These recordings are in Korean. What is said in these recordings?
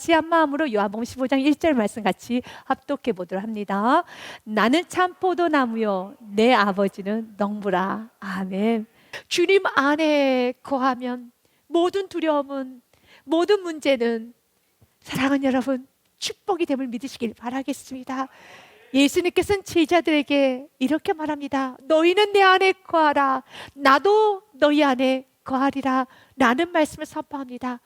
같이 한 마음으로 요한복음 15장 1절 말씀 같이 합독해 보도록 합니다. 나는 참 포도나무요 내 아버지는 농부라. 아멘. 주님 안에 거하면 모든 두려움은, 모든 문제는, 사랑하는 여러분, 축복이 됨을 믿으시길 바라겠습니다. 예수님께서는 제자들에게 이렇게 말합니다. 너희는 내 안에 거하라, 나도 너희 안에 거하리라 라는 말씀을 선포합니다.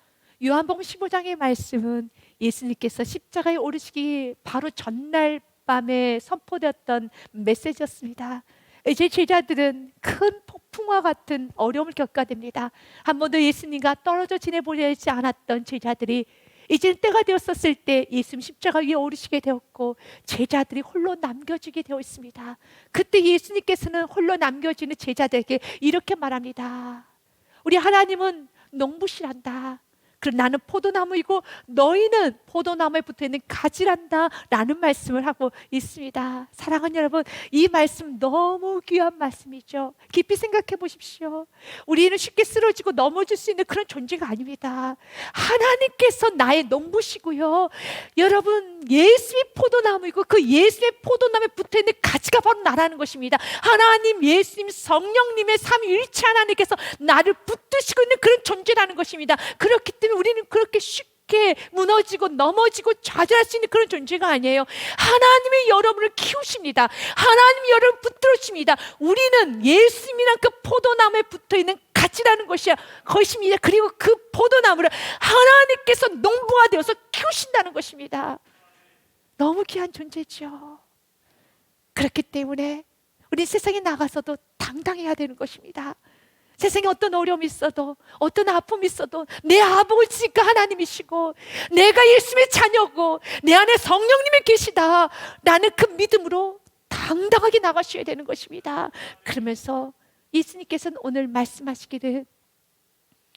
요한복음 15장의 말씀은 예수님께서 십자가에 오르시기 바로 전날 밤에 선포되었던 메시지였습니다. 이제 제자들은 큰 폭풍과 같은 어려움을 겪어야 됩니다. 한 번도 예수님과 떨어져 지내보지 않았던 제자들이 이제는 때가 되었었을 때 예수님 십자가 위에 오르시게 되었고 제자들이 홀로 남겨지게 되어 있습니다. 그때 예수님께서는 홀로 남겨지는 제자들에게 이렇게 말합니다. 우리 하나님은 농부시란다. 그럼 나는 포도나무이고 너희는 포도나무에 붙어있는 가지란다 라는 말씀을 하고 있습니다. 사랑하는 여러분, 이 말씀 너무 귀한 말씀이죠. 깊이 생각해 보십시오. 우리는 쉽게 쓰러지고 넘어질 수 있는 그런 존재가 아닙니다. 하나님께서 나의 농부시고요, 여러분, 예수의 포도나무이고 그 예수의 포도나무에 붙어있는 가지가 바로 나라는 것입니다. 하나님, 예수님, 성령님의 삼위일체 하나님께서 나를 붙드시고 있는 그런 존재라는 것입니다. 그렇기 때문에 우리는 그렇게 쉽게 무너지고 넘어지고 좌절할 수 있는 그런 존재가 아니에요. 하나님이 여러분을 키우십니다. 하나님이 여러분을 붙들어줍니다. 우리는 예수님이란 그 포도나무에 붙어있는 가지라는 것입니다. 그리고 그 포도나무를 하나님께서 농부가 되어서 키우신다는 것입니다. 너무 귀한 존재죠. 그렇기 때문에 우리 세상에 나가서도 당당해야 되는 것입니다. 세상에 어떤 어려움이 있어도, 어떤 아픔이 있어도 내 아버지가 하나님이시고 내가 예수님의 자녀고 내 안에 성령님이 계시다 라는 그 믿음으로 당당하게 나가셔야 되는 것입니다. 그러면서 예수님께서는 오늘 말씀하시기를,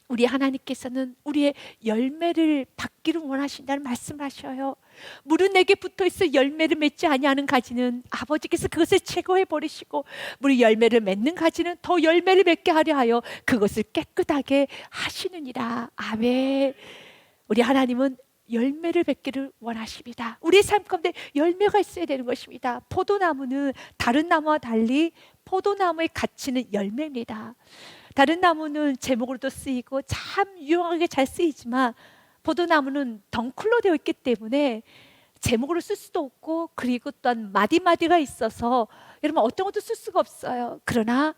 우리 하나님께서는 우리의 열매를 받기를 원하신다는 말씀을 하셔요. 물은 내게 붙어있어 열매를 맺지 아니하는 가지는 아버지께서 그것을 제거해 버리시고, 물이 열매를 맺는 가지는 더 열매를 맺게 하려 하여 그것을 깨끗하게 하시느니라. 아멘. 우리 하나님은 열매를 맺기를 원하십니다. 우리의 삶 가운데 열매가 있어야 되는 것입니다. 포도나무는 다른 나무와 달리 포도나무의 가치는 열매입니다. 다른 나무는 제목으로도 쓰이고 참 유용하게 잘 쓰이지만 포도나무는 덩쿨로 되어 있기 때문에 제목으로 쓸 수도 없고, 그리고 또한 마디마디가 있어서 여러분 어떤 것도 쓸 수가 없어요. 그러나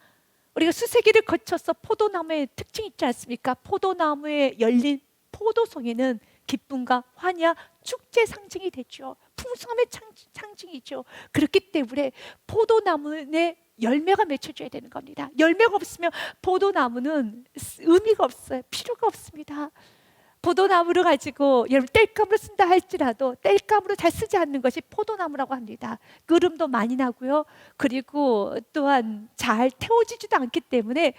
우리가 수세기를 거쳐서 포도나무의 특징이 있지 않습니까? 포도나무에 열린 포도송이는 기쁨과 환희와 축제 상징이 되죠. 풍성함의 상징이죠. 그렇기 때문에 포도나무에 열매가 맺혀져야 되는 겁니다. 열매가 없으면 포도나무는 의미가 없어요. 필요가 없습니다. 포도나무를 가지고 여러분 땔감으로 쓴다 할지라도 땔감으로 잘 쓰지 않는 것이 포도나무라고 합니다. 그름도 많이 나고요. 그리고 또한 잘 태워지지도 않기 때문에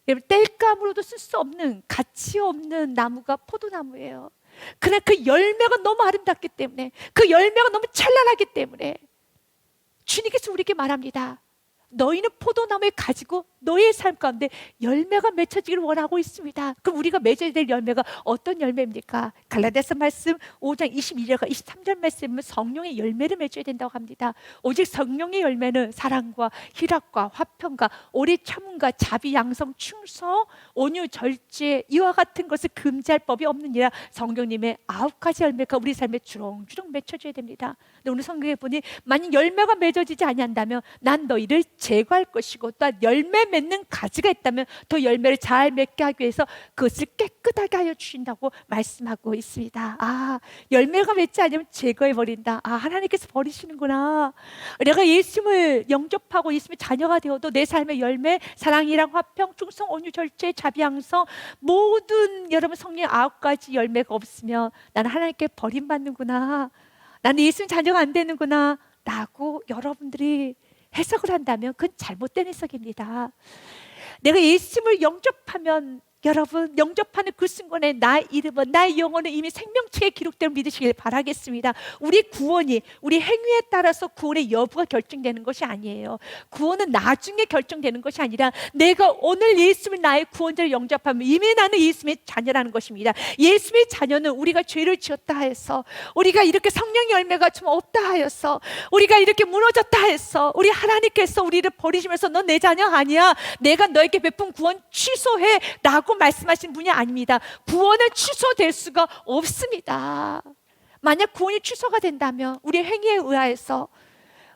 여러분 땔감으로도 쓸 수 없는, 가치 없는 나무가 포도나무예요. 그러나 그 열매가 너무 아름답기 때문에, 그 열매가 너무 찬란하기 때문에 주님께서 우리에게 말합니다. 너희는 포도나무에 가지고 너희의 삶 가운데 열매가 맺혀지기를 원하고 있습니다. 그럼 우리가 맺어야 될 열매가 어떤 열매입니까? 갈라디아서 말씀 5장 22절과 23절 말씀은 성령의 열매를 맺어야 된다고 합니다. 오직 성령의 열매는 사랑과 희락과 화평과 오래 참음과 자비, 양성, 충성, 온유, 절제, 이와 같은 것을 금지할 법이 없느니라. 성령님의 9가지 열매가 우리 삶에 주렁주렁 맺혀져야 됩니다. 근데 오늘 성경에 보니 만약 열매가 맺어지지 아니한다면 난 너희를 제거할 것이고, 또 열매 맺는 가지가 있다면 더 열매를 잘 맺게 하기 위해서 그것을 깨끗하게 하여 주신다고 말씀하고 있습니다. 아, 열매가 맺지 않으면 제거해 버린다. 아, 하나님께서 버리시는구나. 내가 예수님을 영접하고 예수님의 자녀가 되어도 내 삶의 열매, 사랑이랑 화평, 충성, 온유, 절제, 자비, 양성, 모든 여러분 성령의 9가지 열매가 없으면 나는 하나님께 버림받는구나, 나는 예수님 자녀가 안 되는구나 라고 여러분들이 해석을 한다면 그건 잘못된 해석입니다. 내가 예수님을 영접하면 여러분 영접하는 그 순간에 나의 이름은, 나의 영혼은 이미 생명책에 기록됨을 믿으시길 바라겠습니다. 우리 구원이 우리 행위에 따라서 구원의 여부가 결정되는 것이 아니에요. 구원은 나중에 결정되는 것이 아니라 내가 오늘 예수를 나의 구원자로 영접하면 이미 나는 예수의 자녀라는 것입니다. 예수의 자녀는 우리가 죄를 지었다 해서, 우리가 이렇게 성령의 열매가 좀 없다 하여서, 우리가 이렇게 무너졌다 해서 우리 하나님께서 우리를 버리시면서 너 내 자녀 아니야, 내가 너에게 베푼 구원 취소해 라고 말씀하신 분이 아닙니다. 구원은 취소될 수가 없습니다. 만약 구원이 취소가 된다면, 우리의 행위에 의해서,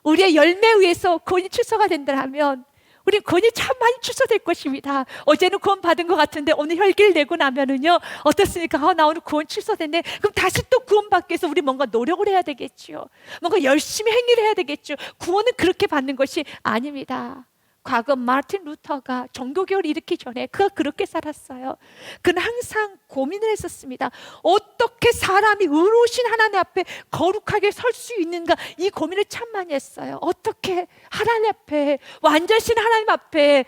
우리의 열매에 의해서 구원이 취소가 된다면 우리 구원이 참 많이 취소될 것입니다. 어제는 구원 받은 것 같은데 오늘 혈기를 내고 나면은요 어떻습니까? 나 오늘 구원 취소됐네. 그럼 다시 또 구원받기 위해서 우리 뭔가 노력을 해야 되겠죠. 뭔가 열심히 행위를 해야 되겠죠. 구원은 그렇게 받는 것이 아닙니다. 과거 마틴 루터가 종교개혁을 일으키기 전에 그가 그렇게 살았어요. 그는 항상 고민을 했었습니다. 어떻게 사람이 의로우신 하나님 앞에 거룩하게 설 수 있는가, 이 고민을 참 많이 했어요. 어떻게 하나님 앞에, 완전하신 하나님 앞에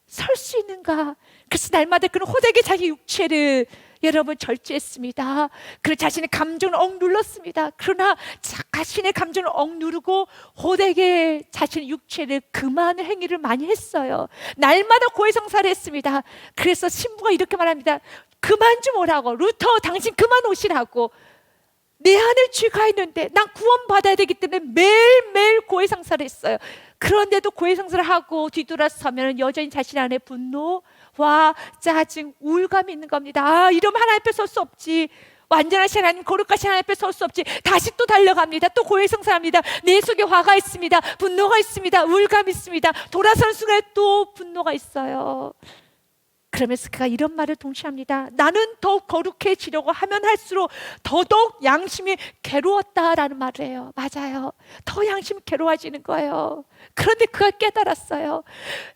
설 수 있는가. 그래서 날마다 그는 호되게 자기 육체를 여러분 절제했습니다. 그 자신의 감정을 억눌렀습니다. 그러나 자신의 감정을 억누르고 호되게 자신의 육체를 금하는 행위를 많이 했어요. 날마다 고해성사를 했습니다. 그래서 신부가 이렇게 말합니다. 그만 좀 오라고. 루터, 당신 그만 오시라고. 내 안에 죄가 있는데 난 구원받아야 되기 때문에 매일매일 고해성사를 했어요. 그런데도 고해성사를 하고 뒤돌아서면 여전히 자신 안에 분노와 짜증, 우울감이 있는 겁니다. 아, 이러면 하나님 앞에 설 수 없지. 완전하신 하나님, 거룩하신 하나님 앞에 설 수 없지. 다시 또 달려갑니다. 또 고해성사합니다. 내 속에 화가 있습니다. 분노가 있습니다. 우울감이 있습니다. 돌아서는 순간에 또 분노가 있어요. 그러면서 그가 이런 말을 동시합니다. 나는 더욱 거룩해지려고 하면 할수록 더더욱 양심이 괴로웠다라는 말을 해요. 맞아요. 더 양심이 괴로워지는 거예요. 그런데 그가 깨달았어요.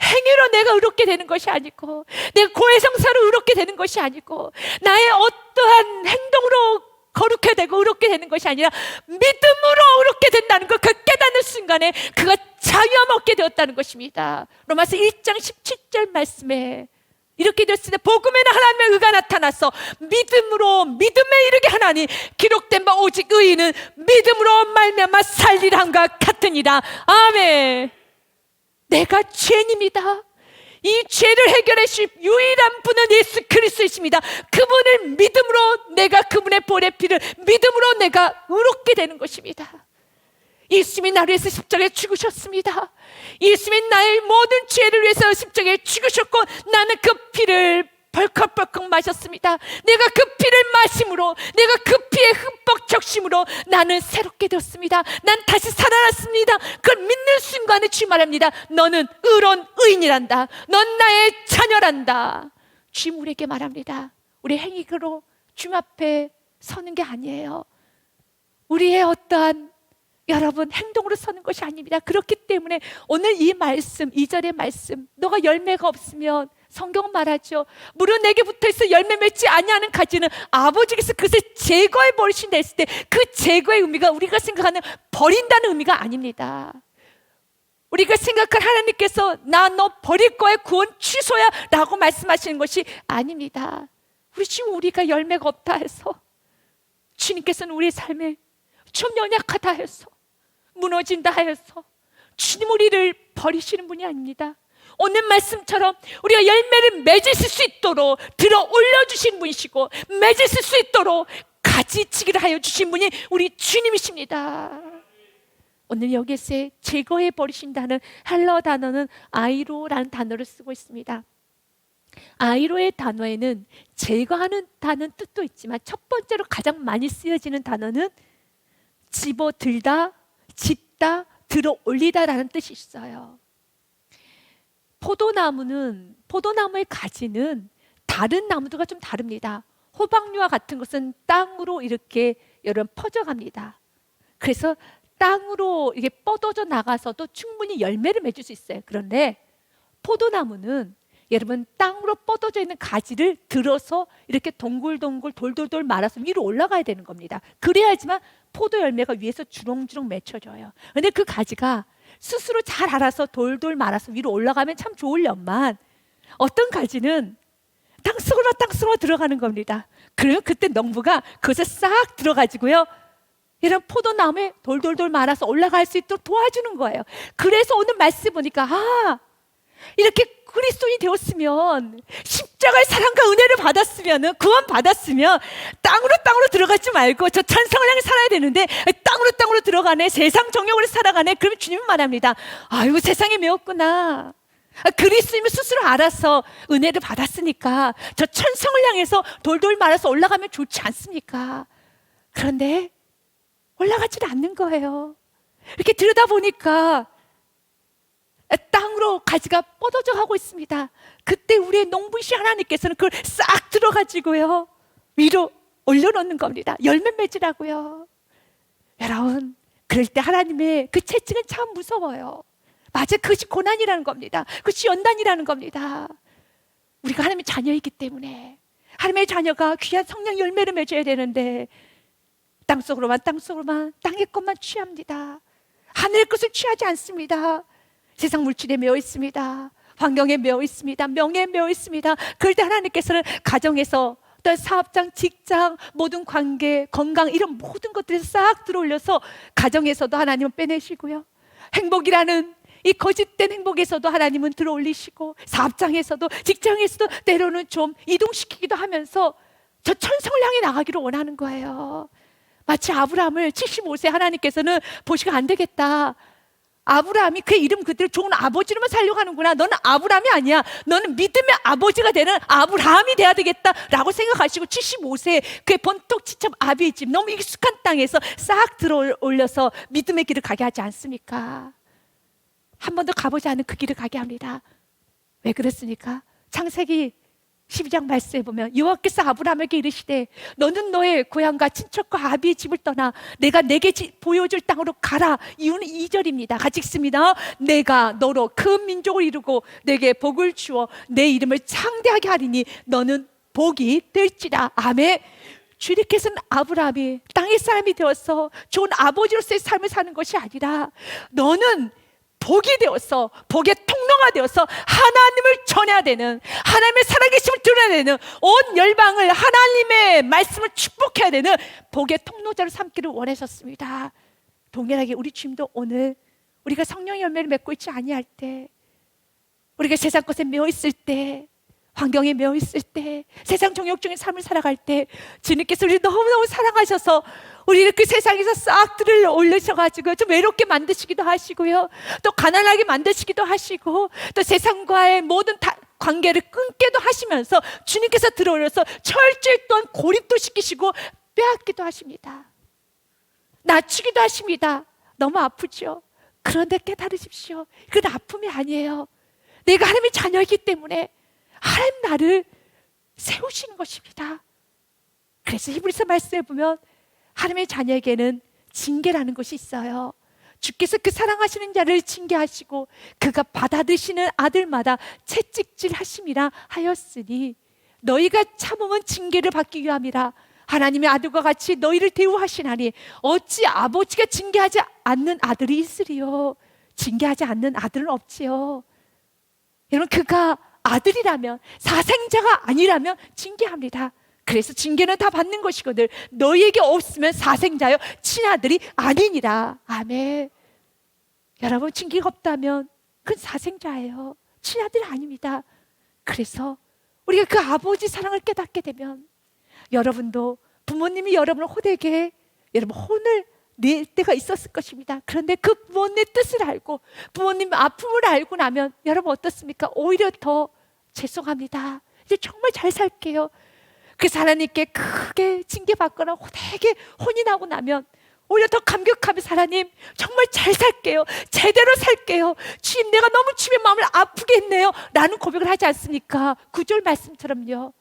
행위로 내가 의롭게 되는 것이 아니고, 내가 고해성사로 의롭게 되는 것이 아니고, 나의 어떠한 행동으로 거룩해 되고 의롭게 되는 것이 아니라 믿음으로 의롭게 된다는 것, 그 깨닫는 순간에 그가 자유함 얻게 되었다는 것입니다. 로마서 1장 17절 말씀에 이렇게 됐으니 복음에는 하나님의 의가 나타나서 믿음으로 믿음에 이르게 하나니 기록된 바 오직 의인은 믿음으로 말미암아 살리라 함과 같으니라. 아멘. 내가 죄인입니다. 이 죄를 해결해 주실 유일한 분은 예수 그리스도이십니다. 그분을 믿음으로, 내가 그분의 보혈의 피를 믿음으로 내가 의롭게 되는 것입니다. 예수님이 나를 위해서 십자가에 죽으셨습니다. 예수님이 나의 모든 죄를 위해서 십자가에 죽으셨고 나는 그 피를 벌컥벌컥 마셨습니다. 내가 그 피를 마심으로, 내가 그 피에 흠뻑 적심으로 나는 새롭게 되었습니다. 난 다시 살아났습니다. 그걸 믿는 순간에 주님 말합니다. 너는 의로운 의인이란다. 넌 나의 자녀란다. 주님 우리에게 말합니다. 우리 행위로 주님 앞에 서는 게 아니에요. 우리의 어떠한 여러분 행동으로 서는 것이 아닙니다. 그렇기 때문에 오늘 이 말씀, 2절의 말씀, 너가 열매가 없으면, 성경은 말하죠. 무릇 내게 붙어있어 열매 맺지 아니하는 가지는 아버지께서 그것을 제거해 버리신다 했을 때, 그 제거의 의미가 우리가 생각하는 버린다는 의미가 아닙니다. 우리가 생각할 하나님께서 나 너 버릴 거야, 구원 취소야 라고 말씀하시는 것이 아닙니다. 우리 지금 우리가 열매가 없다 해서, 주님께서는 우리의 삶에 좀 연약하다 해서, 무너진다 하여서 주님 우리를 버리시는 분이 아닙니다. 오늘 말씀처럼 우리가 열매를 맺을 수 있도록 들어 올려주신 분이시고, 맺을 수 있도록 가지치기를 하여 주신 분이 우리 주님이십니다. 오늘 여기서 제거해 버리신다는 헬러 단어는 아이로라는 단어를 쓰고 있습니다. 아이로의 단어에는 제거하는 다는 뜻도 있지만 첫 번째로 가장 많이 쓰여지는 단어는 집어들다, 짚다, 들어 올리다라는 뜻이 있어요. 포도나무의 가지는 다른 나무들과 좀 다릅니다. 호박류와 같은 것은 땅으로 이렇게 여러분 퍼져갑니다. 그래서 땅으로 이게 뻗어져 나가서도 충분히 열매를 맺을 수 있어요. 그런데 포도나무는 여러분 땅으로 뻗어져 있는 가지를 들어서 이렇게 동글동글 돌돌돌 말아서 위로 올라가야 되는 겁니다. 그래야지만 포도 열매가 위에서 주렁주렁 맺혀져요. 그런데 그 가지가 스스로 잘 알아서 돌돌 말아서 위로 올라가면 참 좋으련만, 어떤 가지는 땅속으로 들어가는 겁니다. 그러면 그때 농부가 그것을 싹 들어가지고요, 이런 포도나무에 돌돌돌 말아서 올라갈 수 있도록 도와주는 거예요. 그래서 오늘 말씀 보니까 이렇게 그리스도인이 되었으면, 십자가의 사랑과 은혜를 받았으면, 구원 받았으면 땅으로 들어가지 말고 저 천성을 향해 살아야 되는데 땅으로 들어가네, 세상 정욕으로 살아가네. 그러면 주님은 말합니다. 아이고, 세상에 매웠구나. 그리스도님은 스스로 알아서 은혜를 받았으니까 저 천성을 향해서 돌돌 말아서 올라가면 좋지 않습니까? 그런데 올라가지는 않는 거예요. 이렇게 들여다보니까 땅으로 가지가 뻗어져 가고 있습니다. 그때 우리의 농부이신 하나님께서는 그걸 싹 들어가지고요, 위로 올려놓는 겁니다. 열매 맺으라고요. 여러분, 그럴 때 하나님의 그 채찍은 참 무서워요. 맞아, 그것이 고난이라는 겁니다. 그것이 연단이라는 겁니다. 우리가 하나님의 자녀이기 때문에, 하나님의 자녀가 귀한 성령 열매를 맺어야 되는데 땅속으로만 땅의 것만 취합니다. 하늘의 것을 취하지 않습니다. 세상 물질에 매여 있습니다. 환경에 매여 있습니다. 명예에 매여 있습니다. 그럴 때 하나님께서는 가정에서, 또 사업장, 직장, 모든 관계, 건강, 이런 모든 것들을 싹 들어올려서 가정에서도 하나님은 빼내시고요, 행복이라는 이 거짓된 행복에서도 하나님은 들어올리시고, 사업장에서도, 직장에서도 때로는 좀 이동시키기도 하면서 저 천성을 향해 나가기를 원하는 거예요. 마치 아브라함을 75세 하나님께서는 보시고, 안 되겠다, 아브라함이 그의 이름 그대로 좋은 아버지로만 살려고 하는구나, 너는 아브라함이 아니야, 너는 믿음의 아버지가 되는 아브라함이 돼야 되겠다라고 생각하시고 75세에 그의 본토 지첩 아비의 집, 너무 익숙한 땅에서 싹 들어올려서 믿음의 길을 가게 하지 않습니까? 한 번도 가보지 않은 그 길을 가게 합니다. 왜 그랬습니까? 창세기 12장 말씀에 보면 여호와께서 아브라함에게 이르시되 너는 너의 고향과 친척과 아비의 집을 떠나 내가 내게 보여줄 땅으로 가라. 이유는 2절입니다. 같이 읽습니다. 내가 너로 큰 민족을 이루고 내게 복을 주어 내 이름을 창대하게 하리니 너는 복이 될지라. 아멘. 주님께서는 아브라함이 땅의 사람이 되어서 좋은 아버지로서의 삶을 사는 것이 아니라 너는 복이 되어서, 복의 통로가 되어서 하나님을 전해야 되는, 하나님의 살아계심을 드러내야 되는, 온 열방을 하나님의 말씀을 축복해야 되는 복의 통로자로 삼기를 원하셨습니다. 동일하게 우리 주님도 오늘 우리가 성령의 열매를 맺고 있지 아니할 때, 우리가 세상 것에 매여 있을 때, 환경에 매여 있을 때, 세상 정욕적인 삶을 살아갈 때 주님께서 우리를 너무너무 사랑하셔서 우리를 그 세상에서 싹 들을 올리셔가지고 좀 외롭게 만드시기도 하시고요, 또 가난하게 만드시기도 하시고, 또 세상과의 모든 관계를 끊게도 하시면서 주님께서 들어올려서 철저히 또한 고립도 시키시고 빼앗기도 하십니다. 낮추기도 하십니다. 너무 아프죠? 그런데 깨달으십시오. 그건 아픔이 아니에요. 내가 하나님의 자녀이기 때문에 하나님 나를 세우시는 것입니다. 그래서 히브리서 말씀에 보면 하나님의 자녀에게는 징계라는 것이 있어요. 주께서 그 사랑하시는 자를 징계하시고 그가 받아드시는 아들마다 채찍질 하심이라 하였으니 너희가 참으면 징계를 받기 위함이라. 하나님의 아들과 같이 너희를 대우하시나니 어찌 아버지가 징계하지 않는 아들이 있으리요. 징계하지 않는 아들은 없지요. 여러분, 그가 아들이라면, 사생자가 아니라면 징계합니다. 그래서 징계는 다 받는 것이거든. 너희에게 없으면 사생자여 친아들이 아니니라. 아멘. 여러분, 징계가 없다면 그건 사생자예요. 친아들이 아닙니다. 그래서 우리가 그 아버지 사랑을 깨닫게 되면 여러분도, 부모님이 여러분을 호되게 여러분 혼을 낼 때가 있었을 것입니다. 그런데 그 부모님의 뜻을 알고 부모님의 아픔을 알고 나면 여러분 어떻습니까? 오히려 더 죄송합니다, 이제 정말 잘 살게요. 그래서 하나님께 크게 징계받거나 호되게 혼이 나고 나면 오히려 더 감격하면서 하나님 정말 잘 살게요, 제대로 살게요, 주님 내가 너무 주님의 마음을 아프게 했네요 라는 고백을 하지 않습니까? 9절 말씀처럼요.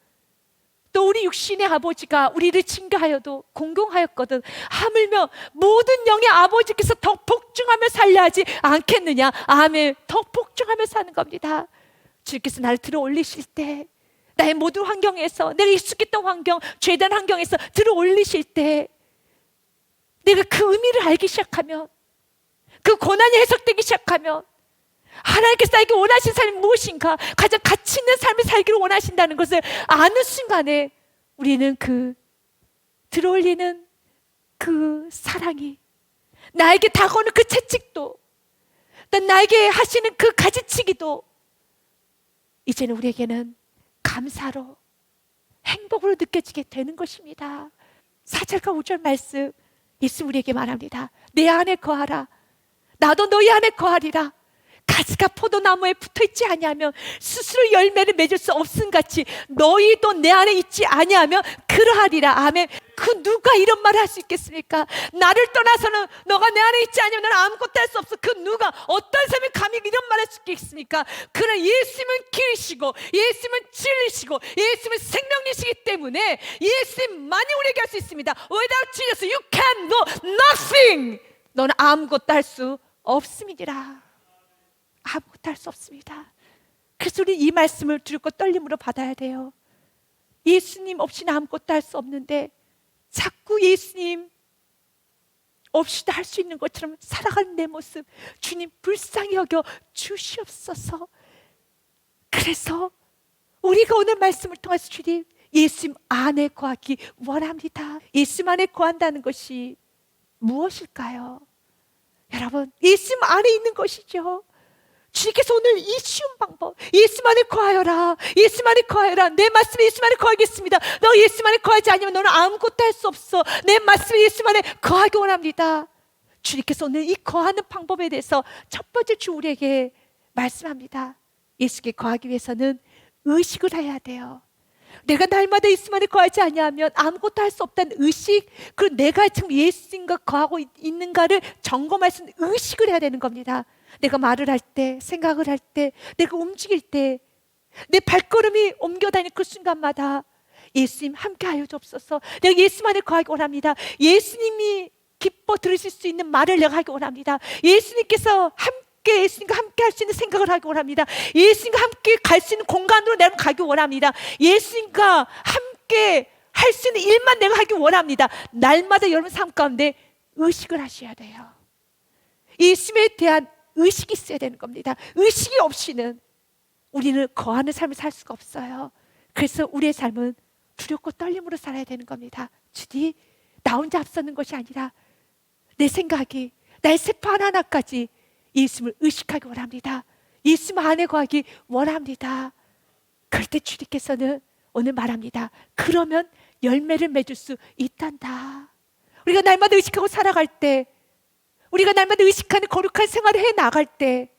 또 우리 육신의 아버지가 우리를 징계하여도 공경하였거든 하물며 모든 영의 아버지께서 더 복종하며 살려 하지 않겠느냐. 아멘. 더 복종하며 사는 겁니다. 주께서 나를 들어 올리실 때, 나의 모든 환경에서, 내가 익숙했던 환경, 죄된 환경에서 들어 올리실 때 내가 그 의미를 알기 시작하면, 그 고난이 해석되기 시작하면 하나님께서 나에게 원하신 삶이 무엇인가, 가장 가치 있는 삶을 살기를 원하신다는 것을 아는 순간에 우리는 그 들어올리는 그 사랑이, 나에게 다가오는 그 채찍도, 또 나에게 하시는 그 가지치기도 이제는 우리에게는 감사로, 행복으로 느껴지게 되는 것입니다. 4절과 5절 말씀, 예수 우리에게 말합니다. 내 안에 거하라. 나도 너희 안에 거하리라. 가지가 포도나무에 붙어있지 아니하면 스스로 열매를 맺을 수 없음같이 너희도 내 안에 있지 아니하면 그러하리라. 아멘. 그 누가 이런 말을 할 수 있겠습니까? 나를 떠나서는 너가 내 안에 있지 않으면 나는 아무것도 할 수 없어. 그 누가, 어떤 사람이 감히 이런 말을 할 수 있겠습니까? 그러나 예수님은 길이시고 예수님은 진리시고 예수님은 생명이시기 때문에 예수님만이 우리에게 할 수 있습니다. Without Jesus you can do nothing. 너는 아무것도 할 수 없음이니라. 아무것도 할 수 없습니다. 그래서 우리 이 말씀을 두렵고 떨림으로 받아야 돼요. 예수님 없이는 아무것도 할 수 없는데 자꾸 예수님 없이도 할 수 있는 것처럼 살아가는 내 모습, 주님 불쌍히 여겨 주시옵소서. 그래서 우리가 오늘 말씀을 통해서 주님 예수님 안에 거하기 원합니다. 예수님 안에 거한다는 것이 무엇일까요? 여러분, 예수님 안에 있는 것이죠. 주님께서 오늘 이 쉬운 방법, 예수님 안에 거하여라, 예수님 안에 거하여라. 내 말씀에 예수님 안에 거하겠습니다. 너 예수님 안에 거하지 않으면 너는 아무것도 할 수 없어. 내 말씀에 예수님 안에 거하기 원합니다. 주님께서 오늘 이 거하는 방법에 대해서 첫 번째 주 우리에게 말씀합니다. 예수께 거하기 위해서는 의식을 해야 돼요. 내가 날마다 예수님 안에 거하지 아니하면 아무것도 할 수 없다는 의식, 그리고 내가 지금 예수님과 거하고 있는가를 점검할 수 있는 의식을 해야 되는 겁니다. 내가 말을 할 때, 생각을 할 때, 내가 움직일 때, 내 발걸음이 옮겨다니는 그 순간마다 예수님 함께 하여 주옵소서. 내가 예수님 안에 거하기 원합니다. 예수님이 기뻐 들으실 수 있는 말을 내가 하기 원합니다. 예수님께서 예수님과 함께 할 수 있는 생각을 하기 원합니다. 예수님과 함께 갈 수 있는 공간으로 내가 가기 원합니다. 예수님과 함께 할 수 있는 일만 내가 하기 원합니다. 날마다 여러분 삶 가운데 의식을 하셔야 돼요. 예수님에 대한 의식이 있어야 되는 겁니다. 의식이 없이는 우리는 거하는 삶을 살 수가 없어요. 그래서 우리의 삶은 두렵고 떨림으로 살아야 되는 겁니다. 주님, 나 혼자 앞서는 것이 아니라 내 생각이, 나의 세포 하나하나까지 예수님을 의식하기 원합니다. 예수님 안에 거하기 원합니다. 그럴 때 주님께서는 오늘 말합니다. 그러면 열매를 맺을 수 있단다. 우리가 날마다 의식하고 살아갈 때, 우리가 날마다 의식하는 거룩한 생활을 해 나갈 때,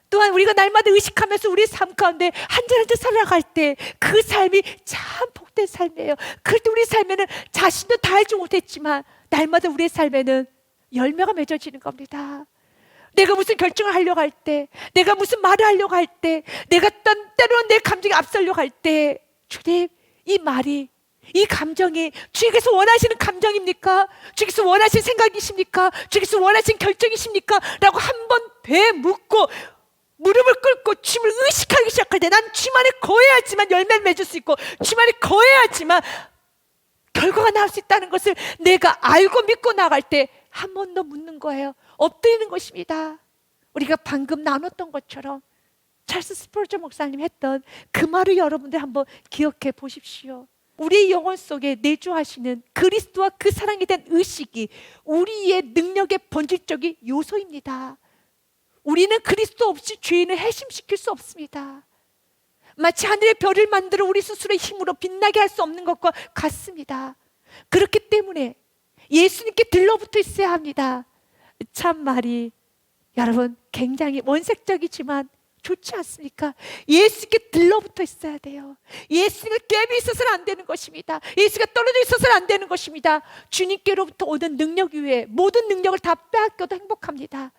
또한 우리가 날마다 의식하면서 우리의 삶 가운데 한 절 한 절 살아갈 때 그 삶이 참 복된 삶이에요. 그럴 때 우리 삶에는 자신도 다 알지 못했지만 날마다 우리의 삶에는 열매가 맺어지는 겁니다. 내가 무슨 결정을 하려고 할 때, 내가 무슨 말을 하려고 할 때, 내가 때로는 내 감정에 앞서려고 할 때, 주님, 이 말이, 이 감정이 주님께서 원하시는 감정입니까? 주님께서 원하시는 생각이십니까? 주님께서 원하시는 결정이십니까? 라고 한 번 되묻고 무릎을 꿇고 주님을 의식하기 시작할 때, 난 주님 안에 거해야지만 열매를 맺을 수 있고, 주님 안에 거해야지만 결과가 나올 수 있다는 것을 내가 알고 믿고 나갈 때 한 번 더 묻는 거예요. 엎드리는 것입니다. 우리가 방금 나눴던 것처럼 찰스 스펄전 목사님 했던 그 말을 여러분들 한번 기억해 보십시오. 우리의 영혼 속에 내주하시는 그리스도와 그 사랑에 대한 의식이 우리의 능력의 본질적인 요소입니다. 우리는 그리스도 없이 죄인을 해심시킬 수 없습니다. 마치 하늘의 별을 만들어 우리 스스로의 힘으로 빛나게 할 수 없는 것과 같습니다. 그렇기 때문에 예수님께 들러붙어 있어야 합니다. 참 말이 여러분 굉장히 원색적이지만 좋지 않습니까? 예수께 들러붙어 있어야 돼요. 예수가 갭이 있어서는 안 되는 것입니다. 예수가 떨어져 있어서는 안 되는 것입니다. 주님께로부터 오는 능력 위에 모든 능력을 다 빼앗겨도 행복합니다.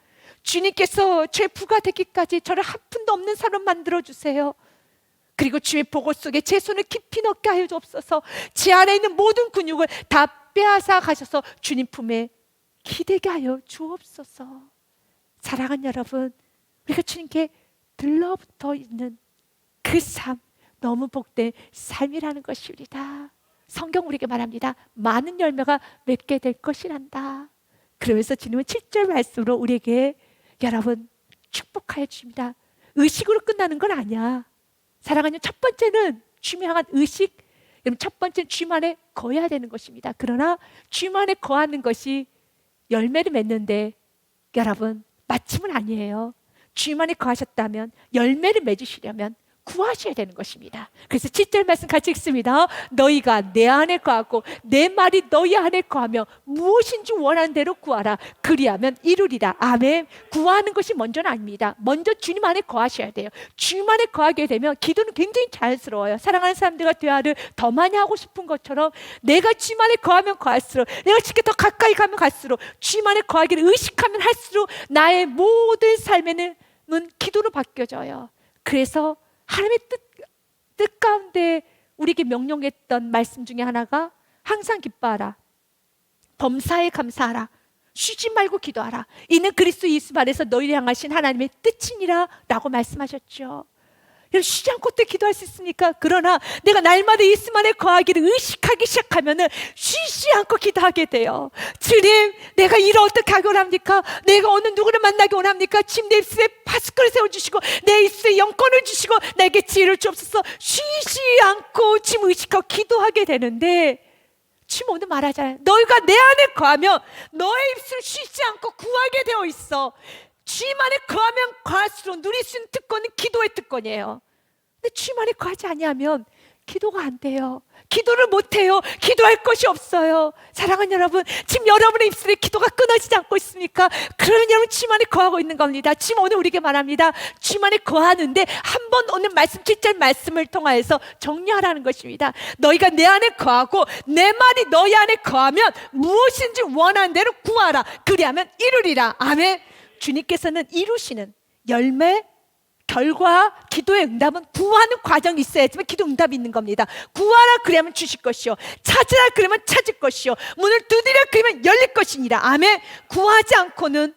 주님께서 죄 부과되기까지 저를 한 푼도 없는 사람 만들어주세요. 그리고 주의 보고 속에 제 손을 깊이 넣게 하여 주옵소서. 제 안에 있는 모든 근육을 다 빼앗아 가셔서 주님 품에 기대게 하여 주옵소서. 사랑하는 여러분, 우리가 주님께 들러붙어 있는 그 삶, 너무 복된 삶이라는 것입니다. 성경 우리에게 말합니다. 많은 열매가 맺게 될 것이란다. 그러면서 주님은 7절 말씀으로 우리에게 여러분 축복하여 주십니다. 의식으로 끝나는 건 아니야. 사랑하는 첫 번째는 주님 향한 의식. 여러분, 첫 번째는 주님 안에 거해야 되는 것입니다. 그러나 주님 안에 거하는 것이 열매를 맺는데 여러분, 마침은 아니에요. 주님 안에 거하셨다면 열매를 맺으시려면 구하셔야 되는 것입니다. 그래서 7절 말씀 같이 읽습니다. 너희가 내 안에 거하고 내 말이 너희 안에 거하며 무엇인지 원하는 대로 구하라. 그리하면 이루리라. 아멘. 구하는 것이 먼저는 아닙니다. 먼저 주님 안에 거하셔야 돼요. 주님 안에 거하게 되면 기도는 굉장히 자연스러워요. 사랑하는 사람들과 대화를 더 많이 하고 싶은 것처럼 내가 주님 안에 거하면 거할수록, 내가 주님께 더 가까이 가면 갈수록, 주님 안에 거하기를 의식하면 할수록 나의 모든 삶에는 기도로 바뀌어져요. 그래서 하나님의 뜻 가운데 우리에게 명령했던 말씀 중에 하나가 항상 기뻐하라, 범사에 감사하라, 쉬지 말고 기도하라. 이는 그리스도 예수 안에서 너희를 향하신 하나님의 뜻이니라 라고 말씀하셨죠. 여러분, 쉬지 않고 어떻게 기도할 수 있습니까? 그러나 내가 날마다 예수만에 거하기를 의식하기 시작하면은 쉬지 않고 기도하게 돼요. 주님, 내가 일을 어떻게 하기 원합니까? 내가 어느 누구를 만나기 원합니까? 주님, 내 입술에 파수꾼을 세워주시고 내 입술에 영권을 주시고 나에게 지혜를 주옵소서. 쉬지 않고 주님 의식하고 기도하게 되는데, 주님 오늘 말하잖아요. 너희가 내 안에 거하면 너의 입술을 쉬지 않고 구하게 되어 있어. 주님 안에 거하면 거할수록 누릴 수 있는 특권은 기도의 특권이에요. 근데 주님 안에 거하지 아니하면 기도가 안 돼요. 기도를 못해요. 기도할 것이 없어요. 사랑하는 여러분, 지금 여러분의 입술에 기도가 끊어지지 않고 있습니까? 그러면 여러분 주님 안에 거하고 있는 겁니다. 주님 오늘 우리에게 말합니다. 주님 안에 거하는데 한 번 오늘 말씀 7절 말씀을 통하여서 정리하라는 것입니다. 너희가 내 안에 거하고 내 말이 너희 안에 거하면 무엇인지 원하는 대로 구하라. 그리하면 이루리라. 아멘. 주님께서는 이루시는 열매, 결과, 기도의 응답은 구하는 과정이 있어야지만 기도 응답이 있는 겁니다. 구하라 그러면 주실 것이요, 찾으라 그러면 찾을 것이요, 문을 두드리라 그러면 열릴 것이니라. 아멘. 구하지 않고는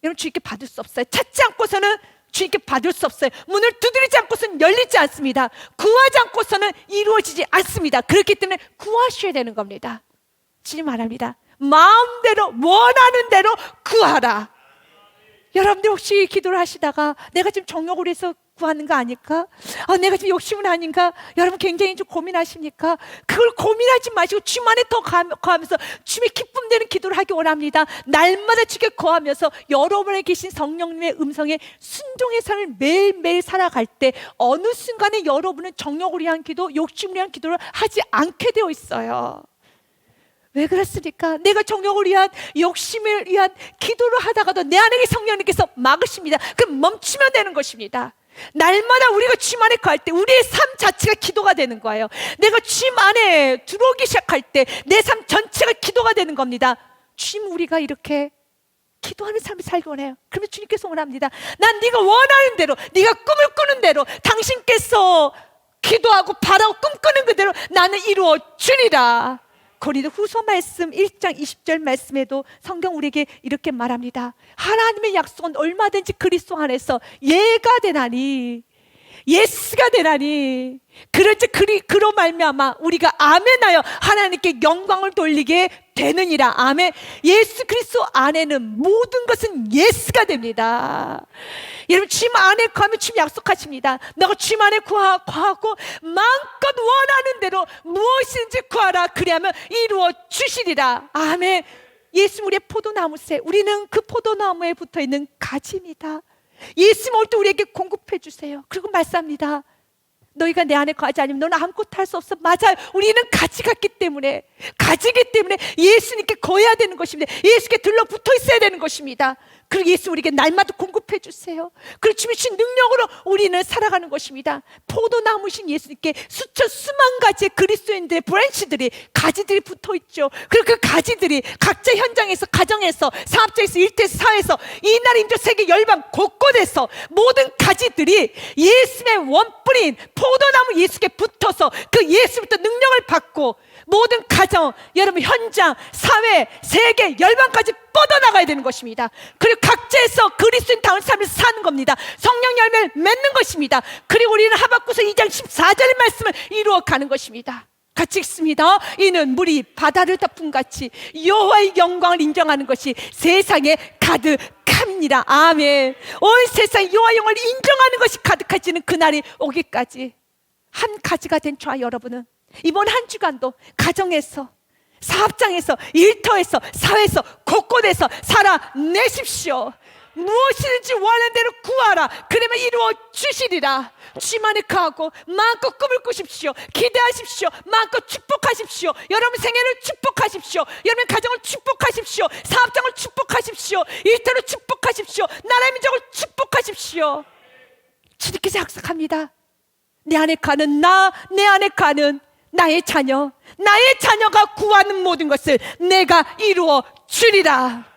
여러분 주님께 받을 수 없어요. 찾지 않고서는 주님께 받을 수 없어요. 문을 두드리지 않고서는 열리지 않습니다. 구하지 않고서는 이루어지지 않습니다. 그렇기 때문에 구하셔야 되는 겁니다. 주님 말합니다. 마음대로 원하는 대로 구하라. 여러분들 혹시 기도를 하시다가 내가 지금 정욕을 해서 구하는 거 아닐까? 내가 지금 욕심은 아닌가? 여러분 굉장히 좀 고민하십니까? 그걸 고민하지 마시고 주님 안에 더 거하면서 주님의 기쁨 되는 기도를 하기 원합니다. 날마다 주께 거하면서 여러분에 계신 성령님의 음성에 순종의 삶을 매일매일 살아갈 때 어느 순간에 여러분은 정욕을 위한 기도, 욕심을 위한 기도를 하지 않게 되어 있어요. 왜 그렇습니까? 내가 정욕을 위한, 욕심을 위한 기도를 하다가도 내 안에 성령님께서 막으십니다. 그럼 멈추면 되는 것입니다. 날마다 우리가 주님 안에 거할 때 우리의 삶 자체가 기도가 되는 거예요. 내가 주님 안에 들어오기 시작할 때 내 삶 전체가 기도가 되는 겁니다. 주님, 우리가 이렇게 기도하는 삶을 살기 원해요. 그러면 주님께서 원합니다. 난 네가 원하는 대로, 네가 꿈을 꾸는 대로, 당신께서 기도하고 바라고 꿈꾸는 그대로 나는 이루어 주리라. 고린도후서 말씀 1장 20절 말씀에도 성경 우리에게 이렇게 말합니다. 하나님의 약속은 얼마든지 그리스도 안에서 예가 되나니, 예스가 되나니, 그로 말미암아 우리가 아멘하여 하나님께 영광을 돌리게 되느니라. 아멘. 예수 그리스도 안에는 모든 것은 예스가 됩니다. 여러분, 주님 안에 거하면 주님 약속하십니다. 너가 주님 안에 거하고 마음껏 원하는 대로 무엇인지 구하라. 그리하면 이루어 주시리라. 아멘. 예수 우리의 포도나무새, 우리는 그 포도나무에 붙어있는 가지입니다. 예수님 올 때 우리에게 공급해 주세요. 그리고 말씀합니다. 너희가 내 안에 거하지 않으면 너는 아무것도 할 수 없어. 맞아요. 우리는 가지 같기 때문에, 가지기 때문에 예수님께 거해야 되는 것입니다. 예수께 들러붙어 있어야 되는 것입니다. 그리고 예수 우리에게 날마다 공급해 주세요. 그리고 주신 능력으로 우리는 살아가는 것입니다. 포도나무신 예수님께 수만 가지의 그리스도인들의 브랜치들이, 가지들이 붙어 있죠. 그리고 그 가지들이 각자 현장에서, 가정에서, 사업장에서, 일터에서, 사회에서, 이날 인도 세계 열방 곳곳에서 모든 가지들이 예수의 원뿌리인 포도나무 예수께 붙어서 그 예수부터 능력을 받고 모든 가정, 여러분 현장, 사회, 세계, 열방까지 뻗어나가야 되는 것입니다. 그리고 각자에서 그리스도인다운 삶을 사는 겁니다. 성령 열매를 맺는 것입니다. 그리고 우리는 하박국서 2장 14절의 말씀을 이루어가는 것입니다. 같이 읽습니다. 이는 물이 바다를 덮은 같이 여호와의 영광을 인정하는 것이 세상에 가득합니다. 것입니다. 아멘. 온 세상 여호와 영을 인정하는 것이 가득해지는 그날이 오기까지 한 가지가 된 저와 여러분은 이번 한 주간도 가정에서, 사업장에서, 일터에서, 사회에서, 곳곳에서 살아내십시오. 무엇이든지 원하는 대로 구하라. 그러면 이루어 주시리라. 주만을 가고 마음껏 꿈을 꾸십시오. 기대하십시오. 마음껏 축복하십시오. 여러분 생애를 축복하십시오. 여러분 가정을 축복하십시오. 사업장을 축복하십시오. 일터를 축복하십시오. 나라의 민족을 축복하십시오. 주님께서 약속합니다. 내 안에 가는 내 안에 가는 나의 자녀가 구하는 모든 것을 내가 이루어 주리라.